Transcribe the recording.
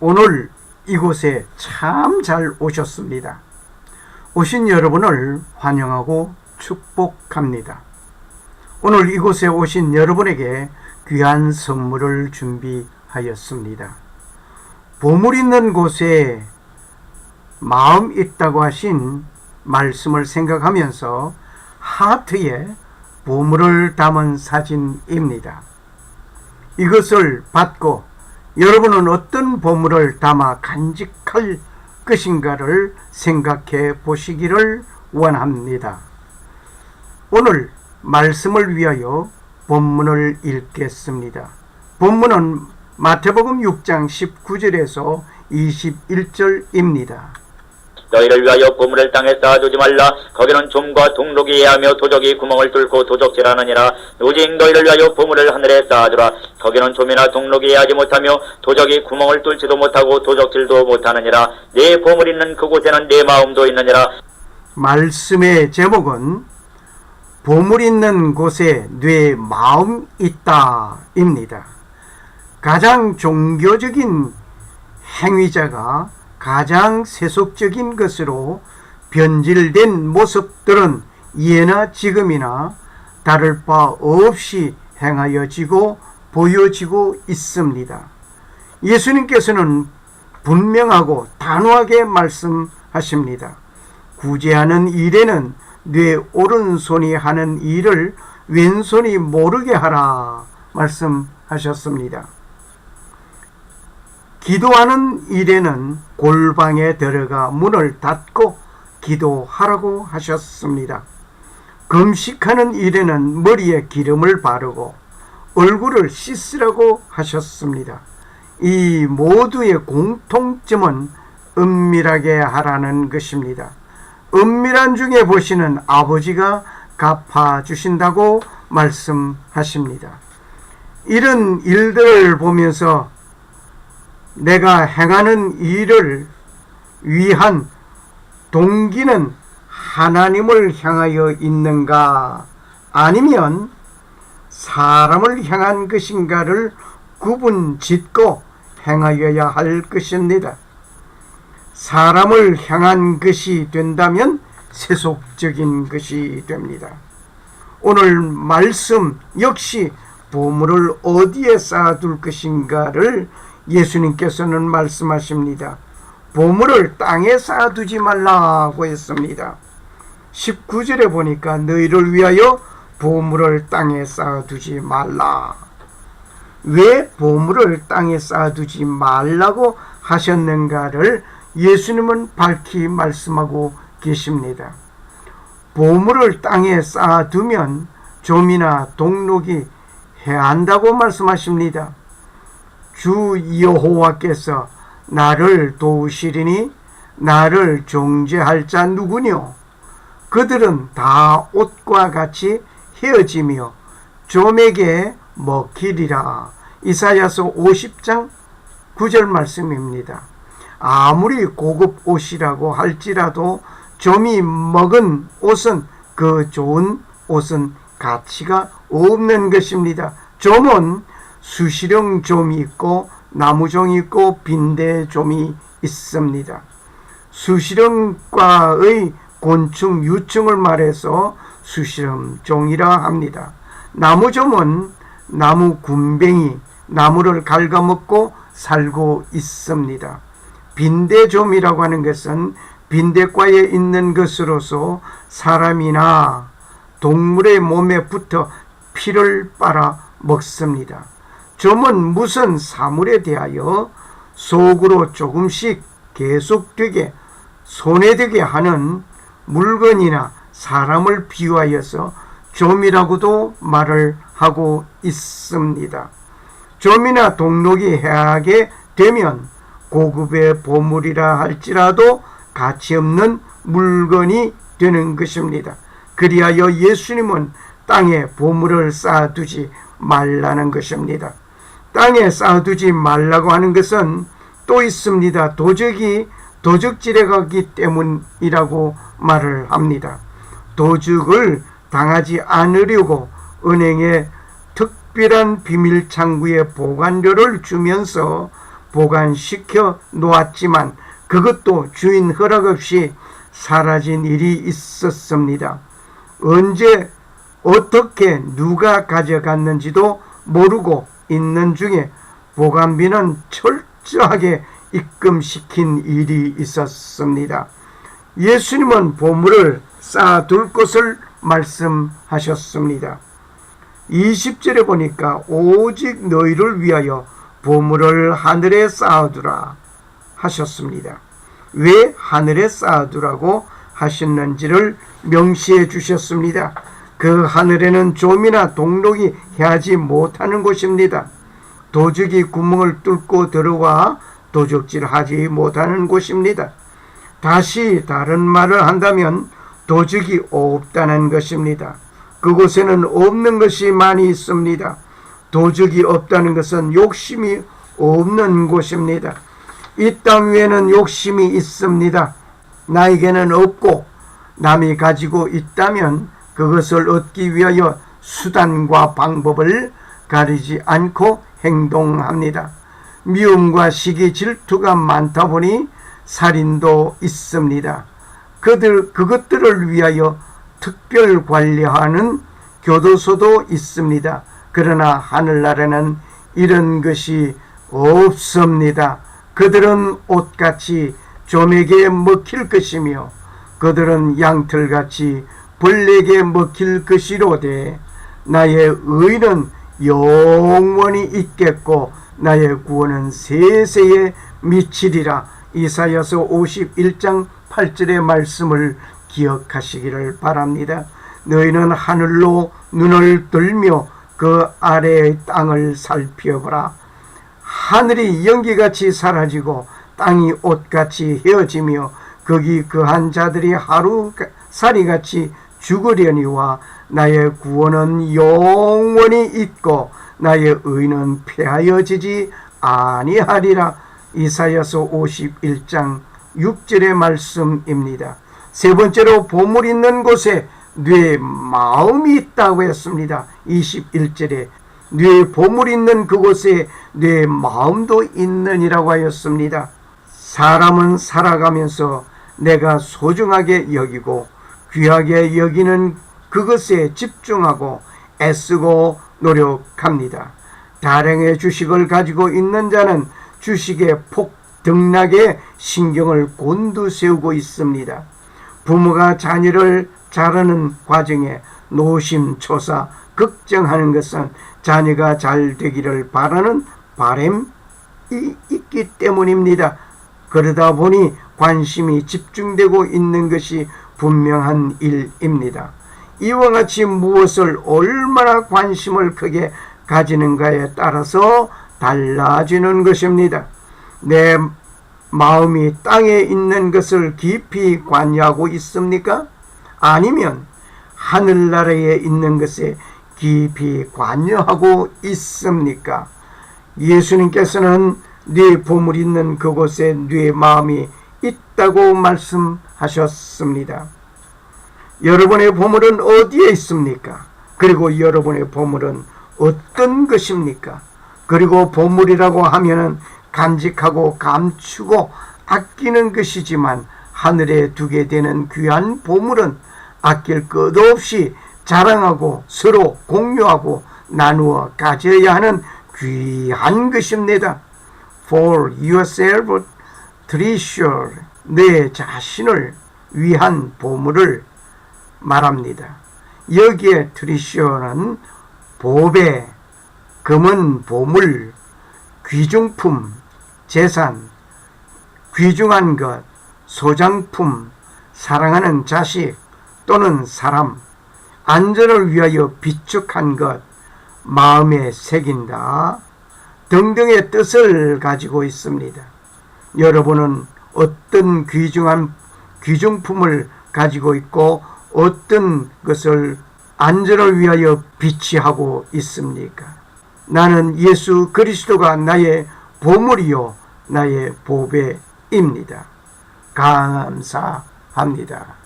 오늘 이곳에 참 잘 오셨습니다. 오신 여러분을 환영하고 축복합니다. 오늘 이곳에 오신 여러분에게 귀한 선물을 준비하였습니다. 보물 있는 곳에 마음 있다고 하신 말씀을 생각하면서 하트에 보물을 담은 사진입니다. 이것을 받고 여러분은 어떤 보물을 담아 간직할 것인가를 생각해 보시기를 원합니다. 오늘 말씀을 위하여 본문을 읽겠습니다. 본문은 마태복음 6장 19절에서 21절입니다. 너희를 위하여 보물을 땅에 쌓아두지 말라. 거기는 좀과 동록이 예하며 도적이 구멍을 뚫고 도적질하느니라. 오직 너희를 위하여 보물을 하늘에 쌓아두라. 거기는 좀이나 동록이 예하지 못하며 도적이 구멍을 뚫지도 못하고 도적질도 못하느니라. 네 보물 있는 그곳에는 네 마음도 있느니라. 말씀의 제목은 보물 있는 곳에 네 마음 있다입니다. 가장 종교적인 행위자가 가장 세속적인 것으로 변질된 모습들은 예나 지금이나 다를 바 없이 행하여지고 보여지고 있습니다. 예수님께서는 분명하고 단호하게 말씀하십니다. 구제하는 일에는 네 오른손이 하는 일을 왼손이 모르게 하라 말씀하셨습니다. 기도하는 일에는 골방에 들어가 문을 닫고 기도하라고 하셨습니다. 금식하는 일에는 머리에 기름을 바르고 얼굴을 씻으라고 하셨습니다. 이 모두의 공통점은 은밀하게 하라는 것입니다. 은밀한 중에 보시는 아버지가 갚아주신다고 말씀하십니다. 이런 일들을 보면서 내가 행하는 일을 위한 동기는 하나님을 향하여 있는가 아니면 사람을 향한 것인가를 구분짓고 행하여야 할 것입니다. 사람을 향한 것이 된다면 세속적인 것이 됩니다. 오늘 말씀 역시 보물을 어디에 쌓아둘 것인가를 예수님께서는 말씀하십니다. 보물을 땅에 쌓아두지 말라고 했습니다. 19절에 보니까 너희를 위하여 보물을 땅에 쌓아두지 말라. 왜 보물을 땅에 쌓아두지 말라고 하셨는가를 예수님은 밝히 말씀하고 계십니다. 보물을 땅에 쌓아두면 좀이나 동록이 해한다고 말씀하십니다. 주 여호와께서 나를 도우시리니 나를 정죄할 자 누구뇨? 그들은 다 옷과 같이 헤어지며 좀에게 먹히리라. 이사야서 50장 9절 말씀입니다. 아무리 고급 옷이라고 할지라도 좀이 먹은 옷은 그 좋은 옷은 가치가 없는 것입니다. 좀은 수시령 좀이 있고 나무종이 있고 빈대종이 있습니다. 수시령과의 곤충 유충을 말해서 수시령종이라 합니다. 나무종은 나무 군뱅이 나무를 갉아먹고 살고 있습니다. 빈대종이라고 하는 것은 빈대과에 있는 것으로서 사람이나 동물의 몸에 붙어 피를 빨아 먹습니다. 좀은 무슨 사물에 대하여 속으로 조금씩 계속되게 손해되게 하는 물건이나 사람을 비유하여서 좀이라고도 말을 하고 있습니다. 좀이나 동록이 해하게 되면 고급의 보물이라 할지라도 가치 없는 물건이 되는 것입니다. 그리하여 예수님은 땅에 보물을 쌓아두지 말라는 것입니다. 땅에 쌓아두지 말라고 하는 것은 또 있습니다. 도적이 도적질해 가기 때문이라고 말을 합니다. 도적을 당하지 않으려고 은행에 특별한 비밀 창구에 보관료를 주면서 보관시켜 놓았지만 그것도 주인 허락 없이 사라진 일이 있었습니다. 언제 어떻게 누가 가져갔는지도 모르고 있는 중에 보관비는 철저하게 입금시킨 일이 있었습니다. 예수님은 보물을 쌓아둘 것을 말씀하셨습니다. 20절에 보니까 오직 너희를 위하여 보물을 하늘에 쌓아두라 하셨습니다. 왜 하늘에 쌓아두라고 하셨는지를 명시해 주셨습니다. 그 하늘에는 좀이나 동록이 해하지 못하는 곳입니다. 도적이 구멍을 뚫고 들어와 도적질하지 못하는 곳입니다. 다시 다른 말을 한다면 도적이 없다는 것입니다. 그곳에는 없는 것이 많이 있습니다. 도적이 없다는 것은 욕심이 없는 곳입니다. 이 땅 위에는 욕심이 있습니다. 나에게는 없고 남이 가지고 있다면 그것을 얻기 위하여 수단과 방법을 가리지 않고 행동합니다. 미움과 시기 질투가 많다 보니 살인도 있습니다. 그것들을 위하여 특별 관리하는 교도소도 있습니다. 그러나 하늘나라는 이런 것이 없습니다. 그들은 옷같이 좀에게 먹힐 것이며 그들은 양털같이 벌레에게 먹힐 것이로되 나의 의는 영원히 있겠고 나의 구원은 세세에 미치리라. 이사야서 51장 8절의 말씀을 기억하시기를 바랍니다. 너희는 하늘로 눈을 들며 그 아래의 땅을 살펴보라. 하늘이 연기같이 사라지고 땅이 옷같이 헤어지며 거기 거한 자들이 하루살이같이 죽으려니와 나의 구원은 영원히 있고 나의 의는 폐하여지지 아니하리라. 이사야서 51장 6절의 말씀입니다. 세 번째로 보물 있는 곳에 뇌 마음이 있다고 했습니다. 21절에 뇌 보물 있는 그곳에 뇌 마음도 있느니라고 하였습니다. 사람은 살아가면서 내가 소중하게 여기고 귀하게 여기는 그것에 집중하고 애쓰고 노력합니다. 다량의 주식을 가지고 있는 자는 주식의 폭등락에 신경을 곤두세우고 있습니다. 부모가 자녀를 자라는 과정에 노심초사 걱정하는 것은 자녀가 잘 되기를 바라는 바람이 있기 때문입니다. 그러다 보니 관심이 집중되고 있는 것이 분명한 일입니다. 이와 같이 무엇을 얼마나 관심을 크게 가지는가에 따라서 달라지는 것입니다. 내 마음이 땅에 있는 것을 깊이 관여하고 있습니까? 아니면 하늘나라에 있는 것에 깊이 관여하고 있습니까? 예수님께서는 네 보물 있는 그곳에 네 마음이 있다고 말씀하셨습니다. 여러분의 보물은 어디에 있습니까? 그리고 여러분의 보물은 어떤 것입니까? 그리고 보물이라고 하면은 간직하고 감추고 아끼는 것이지만 하늘에 두게 되는 귀한 보물은 아낄 것 없이 자랑하고 서로 공유하고 나누어 가져야 하는 귀한 것입니다. For yourself treasure, 내 자신을 위한 보물을 말합니다. 여기에 treasure는 보배, 금은 보물, 귀중품, 재산, 귀중한 것, 소장품, 사랑하는 자식 또는 사람, 안전을 위하여 비축한 것, 마음에 새긴다 등등의 뜻을 가지고 있습니다. 여러분은 어떤 귀중한 귀중품을 가지고 있고 어떤 것을 안전을 위하여 비치하고 있습니까? 나는 예수 그리스도가 나의 보물이요 나의 보배입니다. 감사합니다.